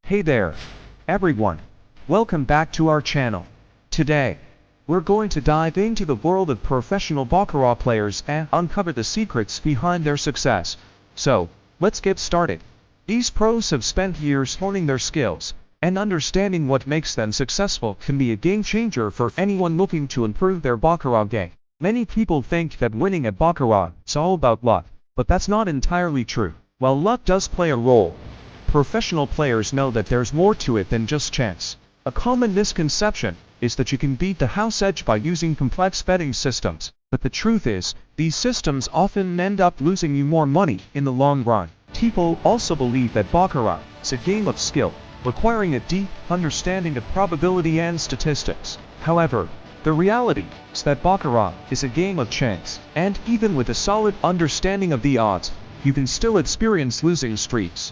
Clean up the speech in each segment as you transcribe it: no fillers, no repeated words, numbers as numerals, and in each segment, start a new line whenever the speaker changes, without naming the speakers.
Hey there, everyone. Welcome back to our channel. Today, we're going to dive into the world of professional Baccarat players and uncover the secrets behind their success. So, let's get started. These pros have spent years honing their skills, and understanding what makes them successful can be a game changer for anyone looking to improve their Baccarat game. Many people think that winning at Baccarat is all about luck, but that's not entirely true. While luck does play a role, professional players know that there's more to it than just chance. A common misconception is that you can beat the house edge by using complex betting systems, but the truth is, these systems often end up losing you more money in the long run. People also believe that Baccarat is a game of skill, requiring a deep understanding of probability and statistics. However, the reality is that Baccarat is a game of chance, and even with a solid understanding of the odds, you can still experience losing streaks.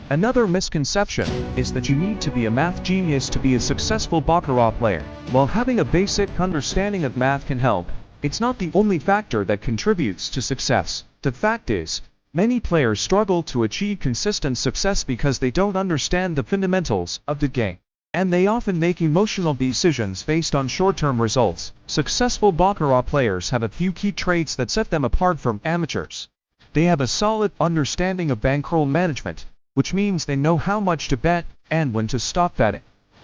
Another misconception is that you need to be a math genius to be a successful Baccarat player. While having a basic understanding of math can help, it's not the only factor that contributes to success. The fact is, many players struggle to achieve consistent success because they don't understand the fundamentals of the game, and they often make emotional decisions based on short-term results. Successful Baccarat players have a few key traits that set them apart from amateurs. They have a solid understanding of bankroll management, which means they know how much to bet and when to stop betting.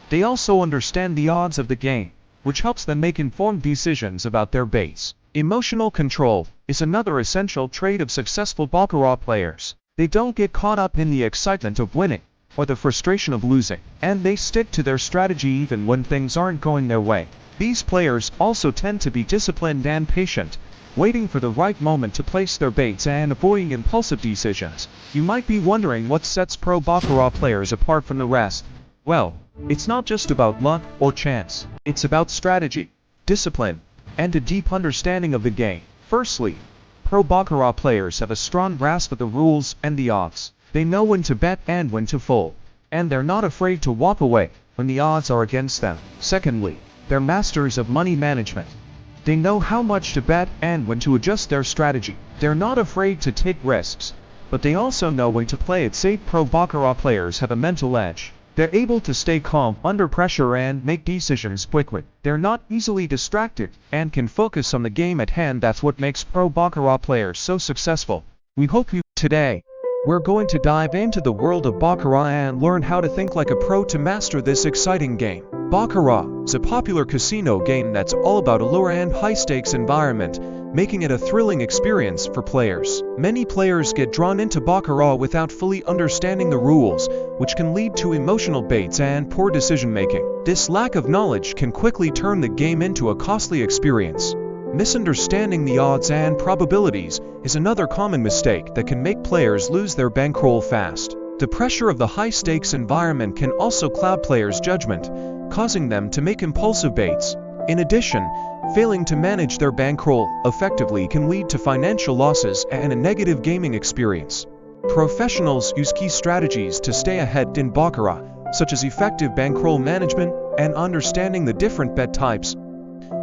They also understand the odds of the game, which helps them make informed decisions about their baits. Emotional control is another essential trait of successful Baccarat players. They don't get caught up in the excitement of winning or the frustration of losing, and they stick to their strategy even when things aren't going their way. These players also tend to be disciplined and patient, waiting for the right moment to place their baits and avoiding impulsive decisions. You might be wondering what sets pro Baccarat players apart from the rest. Well, it's not just about luck or chance. It's about strategy, discipline, and a deep understanding of the game. Firstly, pro Baccarat players have a strong grasp of the rules and the odds. They know when to bet and when to fold, and they're not afraid to walk away when the odds are against them. Secondly, they're masters of money management. They know how much to bet and when to adjust their strategy. They're not afraid to take risks, but they also know when to play it safe. Pro Baccarat players have a mental edge. They're able to stay calm under pressure and make decisions quickly. They're not easily distracted and can focus on the game at hand. That's what makes pro Baccarat players so successful. We hope you. Today, we're going to dive into the world of Baccarat and learn how to think like a pro to master this exciting game. Baccarat is a popular casino game that's all about a lower and high-stakes environment, making it a thrilling experience for players. Many players get drawn into Baccarat without fully understanding the rules, which can lead to emotional baits and poor decision-making. This lack of knowledge can quickly turn the game into a costly experience. Misunderstanding the odds and probabilities is another common mistake that can make players lose their bankroll fast. The pressure of the high-stakes environment can also cloud players' judgment, causing them to make impulsive baits. In addition, failing to manage their bankroll effectively can lead to financial losses and a negative gaming experience. Professionals use key strategies to stay ahead in Baccarat, such as effective bankroll management and understanding the different bet types.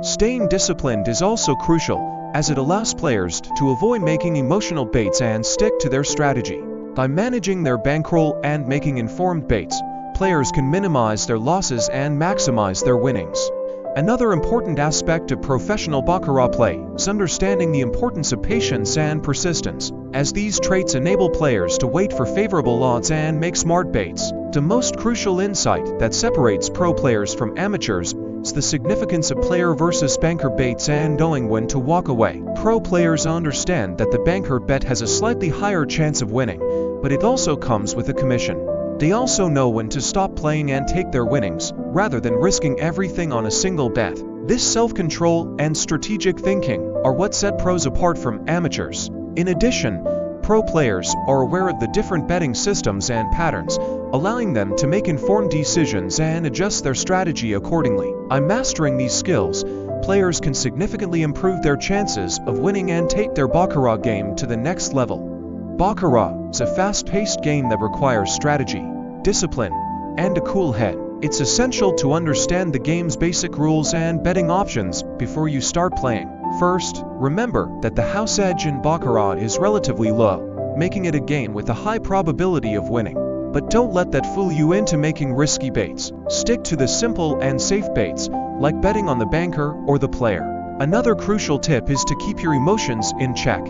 Staying disciplined is also crucial, as it allows players to avoid making emotional baits and stick to their strategy. By managing their bankroll and making informed baits, players can minimize their losses and maximize their winnings. Another important aspect of professional Baccarat play is understanding the importance of patience and persistence, as these traits enable players to wait for favorable odds and make smart baits. The most crucial insight that separates pro players from amateurs is the significance of player versus banker baits and knowing when to walk away. Pro players understand that the banker bet has a slightly higher chance of winning, but it also comes with a commission. They also know when to stop playing and take their winnings, rather than risking everything on a single bet. This self-control and strategic thinking are what set pros apart from amateurs. In addition, pro players are aware of the different betting systems and patterns, allowing them to make informed decisions and adjust their strategy accordingly. By mastering these skills, players can significantly improve their chances of winning and take their Baccarat game to the next level. Baccarat is a fast-paced game that requires strategy, discipline, and a cool head. It's essential to understand the game's basic rules and betting options before you start playing. First, remember that the house edge in Baccarat is relatively low, making it a game with a high probability of winning. But don't let that fool you into making risky baits. Stick to the simple and safe baits, like betting on the banker or the player. Another crucial tip is to keep your emotions in check.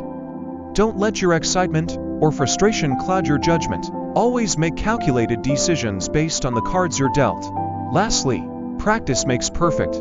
Don't let your excitement or frustration cloud your judgment. Always make calculated decisions based on the cards you're dealt. Lastly, practice makes perfect.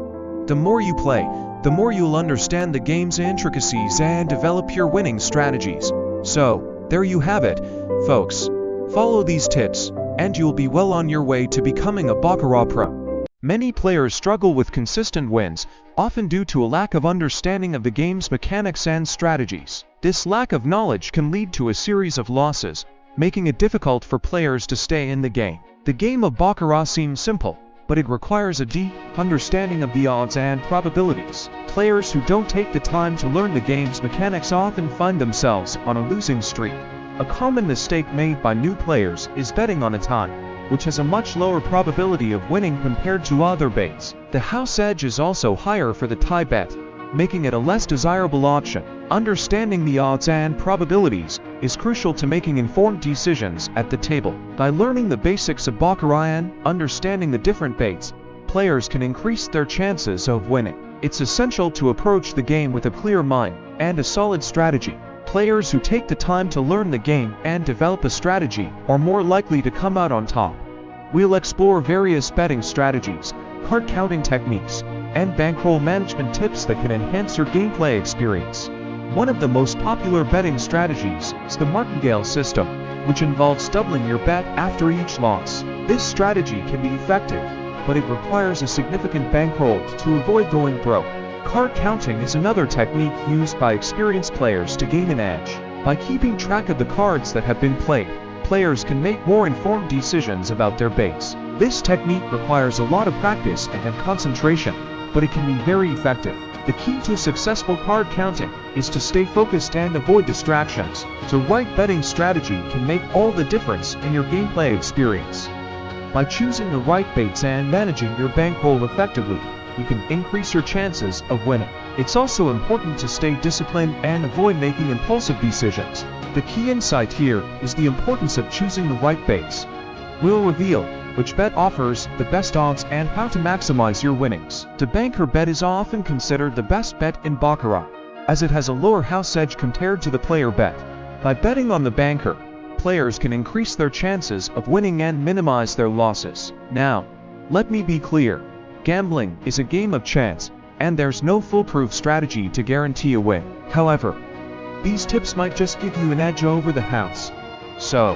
The more you play, the more you'll understand the game's intricacies and develop your winning strategies. So, there you have it, folks. Follow these tips, and you'll be well on your way to becoming a Baccarat pro. Many players struggle with consistent wins, often due to a lack of understanding of the game's mechanics and strategies. This lack of knowledge can lead to a series of losses, making it difficult for players to stay in the game. The game of Baccarat seems simple, but it requires a deep understanding of the odds and probabilities. Players who don't take the time to learn the game's mechanics often find themselves on a losing streak. A common mistake made by new players is betting on a tie, which has a much lower probability of winning compared to other baits. The house edge is also higher for the tie bet, making it a less desirable option. Understanding the odds and probabilities is crucial to making informed decisions at the table. By learning the basics of Baccarat and understanding the different baits, players can increase their chances of winning. It's essential to approach the game with a clear mind and a solid strategy. Players who take the time to learn the game and develop a strategy are more likely to come out on top. We'll explore various betting strategies, card counting techniques, and bankroll management tips that can enhance your gameplay experience. One of the most popular betting strategies is the martingale system, which involves doubling your bet after each loss. This strategy can be effective, but it requires a significant bankroll to avoid going broke. Card counting is another technique used by experienced players to gain an edge. By keeping track of the cards that have been played, players can make more informed decisions about their baits. This technique requires a lot of practice and concentration, but it can be very effective. The key to successful card counting is to stay focused and avoid distractions. The right betting strategy can make all the difference in your gameplay experience. By choosing the right baits and managing your bankroll effectively, you can increase your chances of winning. It's also important to stay disciplined and avoid making impulsive decisions. The key insight here is the importance of choosing the right baits. We'll reveal which bet offers the best odds and how to maximize your winnings. The banker bet is often considered the best bet in Baccarat, as it has a lower house edge compared to the player bet. By betting on the banker, players can increase their chances of winning and minimize their losses. Now, let me be clear. Gambling is a game of chance, and there's no foolproof strategy to guarantee a win. However, these tips might just give you an edge over the house. So,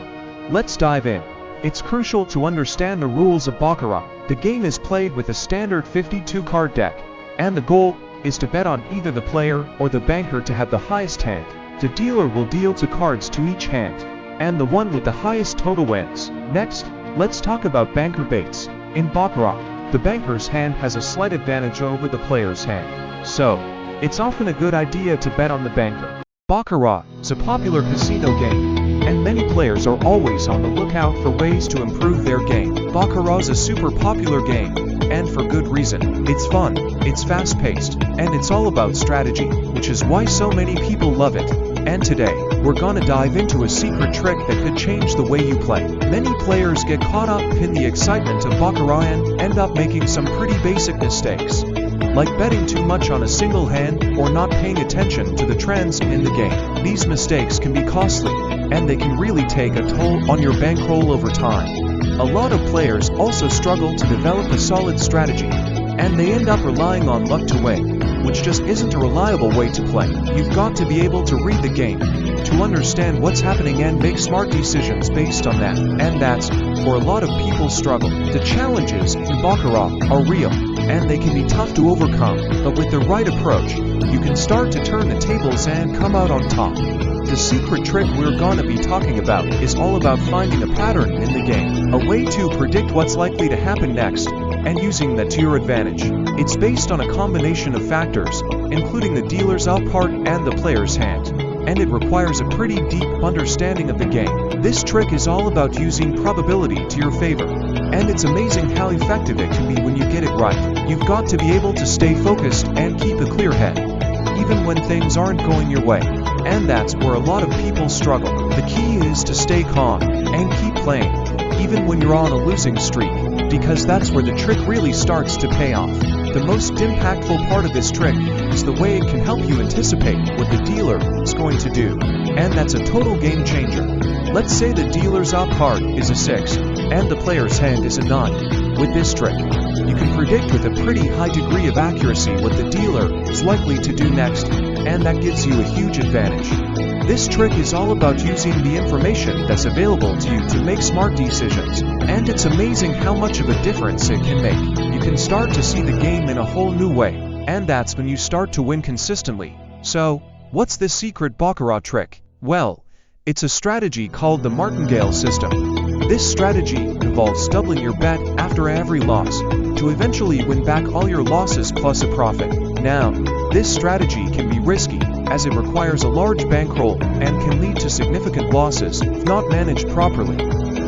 let's dive in. It's crucial to understand the rules of Baccarat. The game is played with a standard 52-card deck, and the goal is to bet on either the player or the banker to have the highest hand. The dealer will deal 2 cards to each hand, and the one with the highest total wins. Next, let's talk about banker baits. In Baccarat, the banker's hand has a slight advantage over the player's hand, so it's often a good idea to bet on the banker. Baccarat is a popular casino game, and many players are always on the lookout for ways to improve their game. Baccarat is a super popular game, and for good reason. It's fun, it's fast-paced, and it's all about strategy, which is why so many people love it. And today, we're gonna dive into a secret trick that could change the way you play. Many players get caught up in the excitement of Baccarat and end up making some pretty basic mistakes, like betting too much on a single hand or not paying attention to the trends in the game. These mistakes can be costly, and they can really take a toll on your bankroll over time. A lot of players also struggle to develop a solid strategy, and they end up relying on luck to win, which just isn't a reliable way to play. You've got to be able to read the game, to understand what's happening and make smart decisions based on that. And that's where a lot of people struggle. The challenges in Baccarat are real, and they can be tough to overcome, but with the right approach, you can start to turn the tables and come out on top. The secret trick we're gonna be talking about is all about finding a pattern in the game, a way to predict what's likely to happen next, and using that to your advantage. It's based on a combination of factors, including the dealer's out part and the player's hand, and it requires a pretty deep understanding of the game. This trick is all about using probability to your favor, and it's amazing how effective it can be when you get it right. You've got to be able to stay focused and keep a clear head, even when things aren't going your way. And that's where a lot of people struggle. The key is to stay calm and keep playing. even when you're on a losing streak, because that's where the trick really starts to pay off. The most impactful part of this trick is the way it can help you anticipate what the dealer is going to do, and that's a total game changer. Let's say the dealer's out card is a 6, and the player's hand is a 9. With this trick, you can predict with a pretty high degree of accuracy what the dealer is likely to do next, and that gives you a huge advantage. This trick is all about using the information that's available to you to make smart decisions, and it's amazing how much of a difference it can make. You can start to see the game in a whole new way, and that's when you start to win consistently. So, what's this secret Baccarat trick? Well, it's a strategy called the martingale system. This strategy involves doubling your bet after every loss, to eventually win back all your losses plus a profit. Now, this strategy can be risky, as it requires a large bankroll and can lead to significant losses if not managed properly.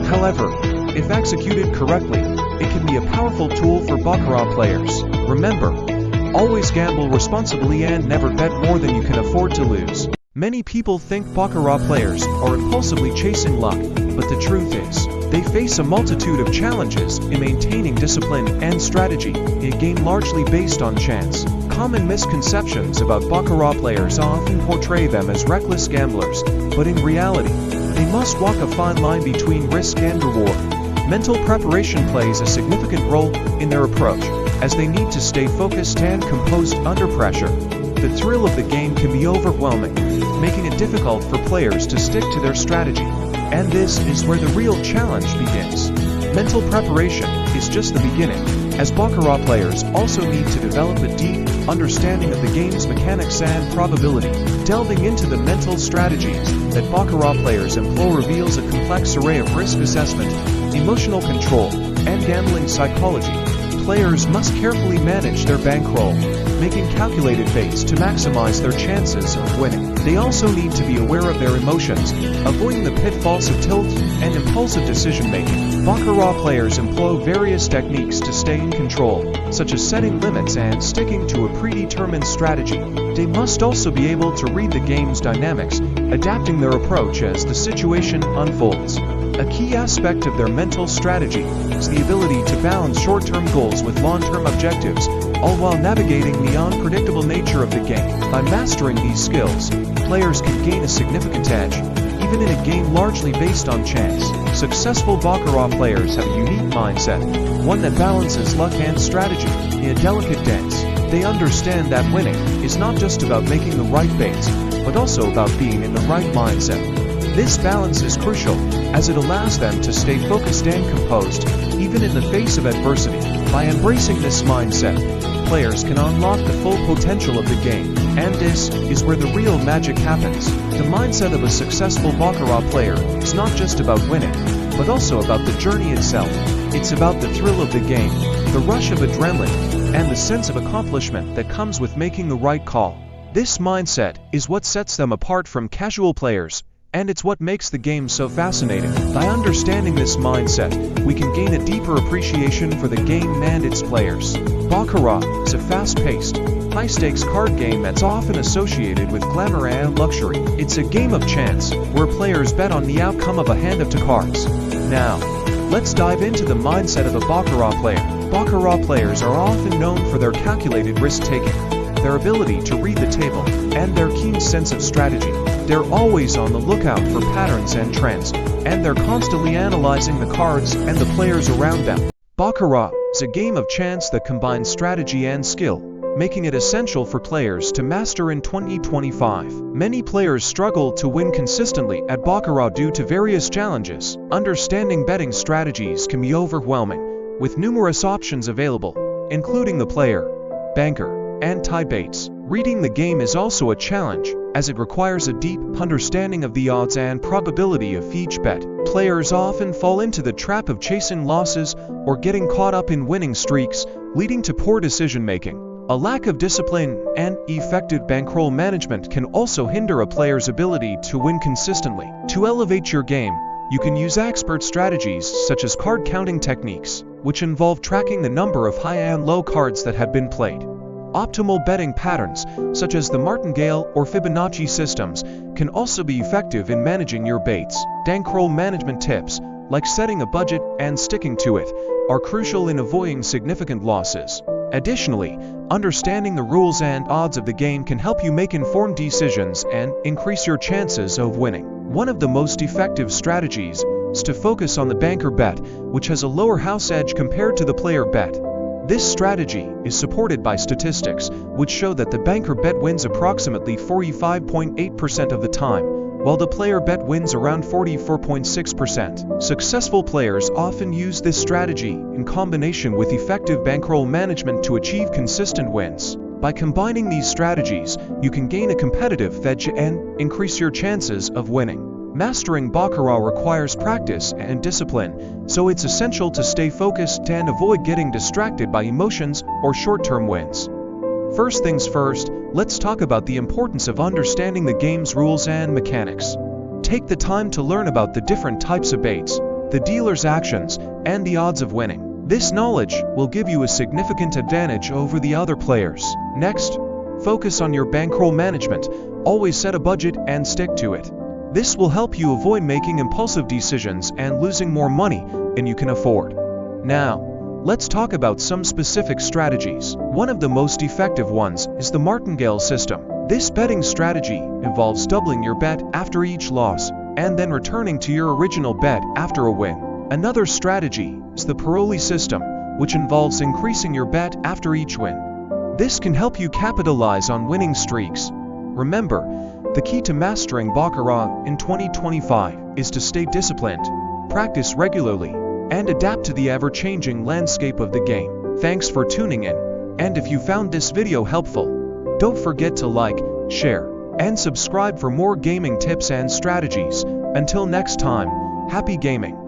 However, if executed correctly, it can be a powerful tool for Baccarat players. Remember, always gamble responsibly and never bet more than you can afford to lose. Many people think Baccarat players are impulsively chasing luck, but the truth is, they face a multitude of challenges in maintaining discipline and strategy in a game largely based on chance. Common misconceptions about Baccarat players often portray them as reckless gamblers, but in reality, they must walk a fine line between risk and reward. Mental preparation plays a significant role in their approach, as they need to stay focused and composed under pressure. The thrill of the game can be overwhelming, making it difficult for players to stick to their strategy. And this is where the real challenge begins. Mental preparation is just the beginning, as Baccarat players also need to develop a deep understanding of the game's mechanics and probability. Delving into the mental strategies that Baccarat players employ reveals a complex array of risk assessment, emotional control, and gambling psychology. Players must carefully manage their bankroll, making calculated bets to maximize their chances of winning. They also need to be aware of their emotions, avoiding the pitfalls of tilt and impulsive decision-making. Baccarat players employ various techniques to stay in control, such as setting limits and sticking to a predetermined strategy. They must also be able to read the game's dynamics, adapting their approach as the situation unfolds. A key aspect of their mental strategy is the ability to balance short-term goals with long-term objectives, all while navigating the unpredictable nature of the game. By mastering these skills, players can gain a significant edge, even in a game largely based on chance. Successful Baccarat players have a unique mindset, one that balances luck and strategy in a delicate dance. They understand that winning is not just about making the right bets, but also about being in the right mindset. This balance is crucial, as it allows them to stay focused and composed, even in the face of adversity. By embracing this mindset, players can unlock the full potential of the game, and this is where the real magic happens. The mindset of a successful Baccarat player is not just about winning, but also about the journey itself. It's about the thrill of the game, the rush of adrenaline, and the sense of accomplishment that comes with making the right call. This mindset is what sets them apart from casual players, and it's what makes the game so fascinating. By understanding this mindset, we can gain a deeper appreciation for the game and its players. Baccarat is a fast-paced, high-stakes card game that's often associated with glamour and luxury. It's a game of chance, where players bet on the outcome of a hand of cards. Now, let's dive into the mindset of a Baccarat player. Baccarat players are often known for their calculated risk-taking, their ability to read the table, and their keen sense of strategy. They're always on the lookout for patterns and trends, and they're constantly analyzing the cards and the players around them. Baccarat is a game of chance that combines strategy and skill, making it essential for players to master in 2025. Many players struggle to win consistently at Baccarat due to various challenges. Understanding betting strategies can be overwhelming, with numerous options available, including the player, banker, and tie baits. Reading the game is also a challenge, as it requires a deep understanding of the odds and probability of each bet. Players often fall into the trap of chasing losses or getting caught up in winning streaks, leading to poor decision-making. A lack of discipline and effective bankroll management can also hinder a player's ability to win consistently. To elevate your game, you can use expert strategies such as card counting techniques, which involve tracking the number of high and low cards that have been played. Optimal betting patterns, such as the martingale or Fibonacci systems, can also be effective in managing your baits. Bankroll management tips. like setting a budget and sticking to it, are crucial in avoiding significant losses. Additionally, understanding the rules and odds of the game can help you make informed decisions and increase your chances of winning. One of the most effective strategies is to focus on the banker bet, which has a lower house edge compared to the player bet. This strategy is supported by statistics, which show that the banker bet wins approximately 45.8% of the time, while the player bet wins around 44.6%. Successful players often use this strategy in combination with effective bankroll management to achieve consistent wins. By combining these strategies, you can gain a competitive edge and increase your chances of winning. Mastering Baccarat requires practice and discipline, so it's essential to stay focused and avoid getting distracted by emotions or short-term wins. First things first, let's talk about the importance of understanding the game's rules and mechanics. Take the time to learn about the different types of baits, the dealer's actions, and the odds of winning. This knowledge will give you a significant advantage over the other players. Next, focus on your bankroll management. Always set a budget and stick to it. This will help you avoid making impulsive decisions and losing more money than you can afford. Now, let's talk about some specific strategies. One of the most effective ones is the martingale system. This betting strategy involves doubling your bet after each loss, and then returning to your original bet after a win. Another strategy is the Bankroll system, which involves increasing your bet after each win. This can help you capitalize on winning streaks. Remember, the key to mastering Baccarat in 2025 is to stay disciplined, practice regularly, and adapt to the ever-changing landscape of the game. Thanks for tuning in, and if you found this video helpful, don't forget to like, share, and subscribe for more gaming tips and strategies. Until next time, happy gaming!